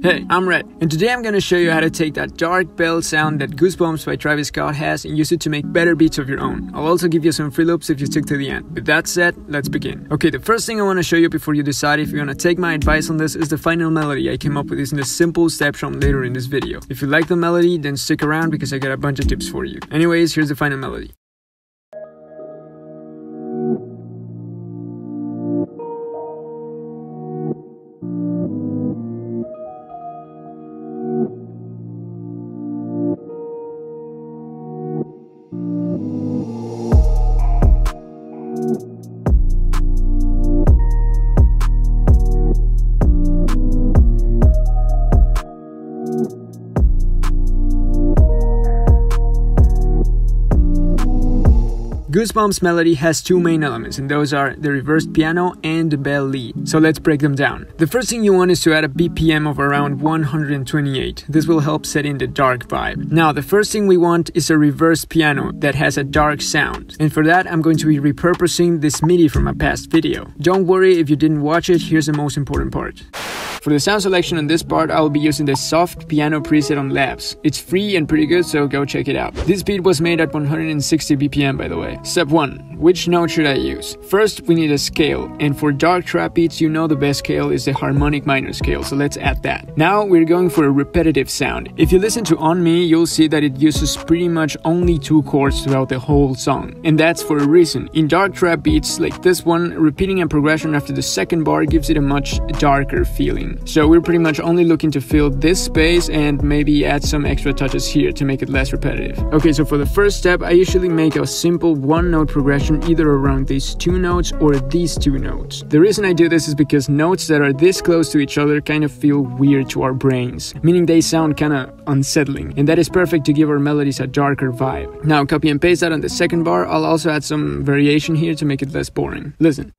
Hey, I'm Red, and today I'm gonna show you how to take that dark bell sound that Goosebumps by Travis Scott has and use it to make better beats of your own. I'll also give you some free loops if you stick to the end. With that said, let's begin. Okay, the first thing I want to show you before you decide if you're gonna take my advice on this is the final melody I came up with using the simple step shown later in this video. If you like the melody, then stick around because I got a bunch of tips for you. Anyways, here's the final melody. Goosebumps melody has two main elements, and those are the reversed piano and the bell lead. So let's break them down. The first thing you want is to add a BPM of around 128. This will help set in the dark vibe. Now, the first thing we want is a reversed piano that has a dark sound. And for that, I'm going to be repurposing this MIDI from a past video. Don't worry if you didn't watch it, here's the most important part. For the sound selection on this part, I will be using the soft piano preset on Labs. It's free and pretty good, so go check it out. This beat was made at 160 BPM, by the way. Step 1. Which note should I use? First, we need a scale, and for dark trap beats, you know the best scale is the harmonic minor scale, so let's add that. Now, we're going for a repetitive sound. If you listen to On Me, you'll see that it uses pretty much only 2 chords throughout the whole song, and that's for a reason. In dark trap beats like this one, repeating a progression after the second bar gives it a much darker feeling. So we're pretty much only looking to fill this space and maybe add some extra touches here to make it less repetitive. Okay, so for the first step, I usually make a simple one-note progression either around these 2 notes or these 2 notes. The reason I do this is because notes that are this close to each other kind of feel weird to our brains, meaning they sound kind of unsettling, and that is perfect to give our melodies a darker vibe. Now, copy and paste that on the second bar. I'll also add some variation here to make it less boring. Listen.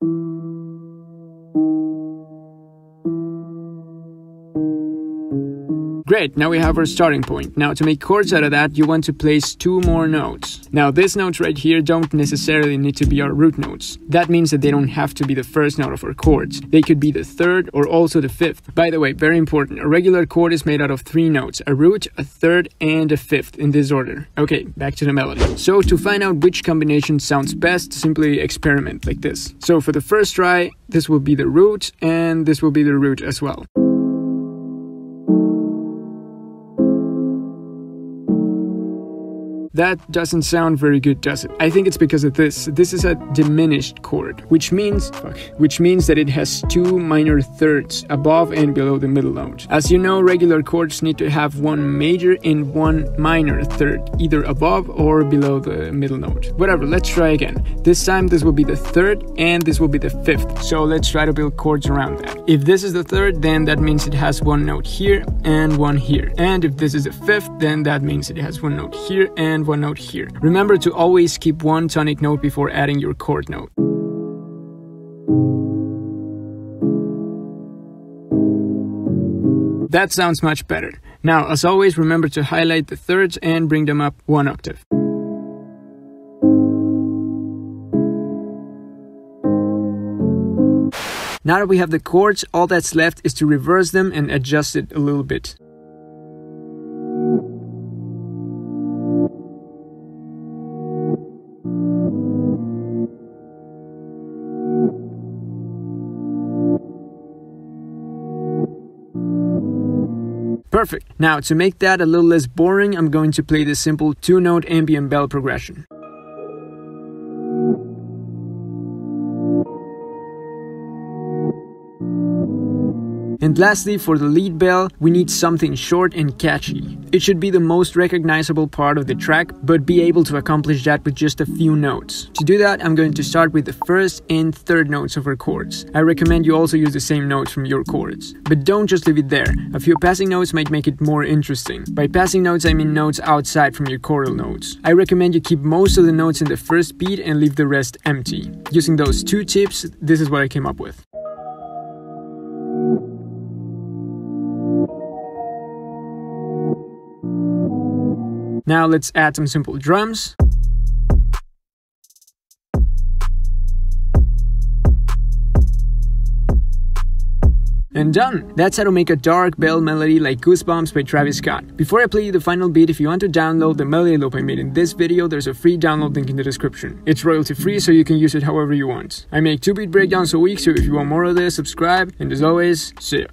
Great, now we have our starting point. Now to make chords out of that, you want to place 2 more notes. Now these notes right here don't necessarily need to be our root notes. That means that they don't have to be the first note of our chords. They could be the 3rd or also the 5th. By the way, very important, a regular chord is made out of 3 notes, a root, a 3rd, and a 5th in this order. Okay, back to the melody. So to find out which combination sounds best, simply experiment like this. So for the first try, this will be the root, and this will be the root as well. That doesn't sound very good, does it? I think it's because of this. This is a diminished chord, which means that it has 2 minor thirds above and below the middle note. As you know, regular chords need to have 1 major and 1 minor third, either above or below the middle note. Whatever, let's try again. This time this will be the 3rd and this will be the 5th. So let's try to build chords around that. If this is the 3rd, then that means it has 1 note here and 1 here. And if this is the 5th, then that means it has 1 note here and 1 note here. Remember to always keep 1 tonic note before adding your chord note. That sounds much better. Now, as always, remember to highlight the thirds and bring them up 1 octave. Now that we have the chords, all that's left is to reverse them and adjust it a little bit. Perfect. Now, to make that a little less boring, I'm going to play the simple 2-note ambient bell progression. And lastly, for the lead bell, we need something short and catchy. It should be the most recognizable part of the track, but be able to accomplish that with just a few notes. To do that, I'm going to start with the 1st and 3rd notes of our chords. I recommend you also use the same notes from your chords. But don't just leave it there. A few passing notes might make it more interesting. By passing notes, I mean notes outside from your chordal notes. I recommend you keep most of the notes in the first beat and leave the rest empty. Using those 2 tips, this is what I came up with. Now let's add some simple drums. and done! That's how to make a dark bell melody like Goosebumps by Travis Scott. Before I play you the final beat, if you want to download the melody loop I made in this video, there's a free download link in the description. It's royalty free, so you can use it however you want. I make 2-beat breakdowns a week, so if you want more of this, subscribe, and as always, see ya.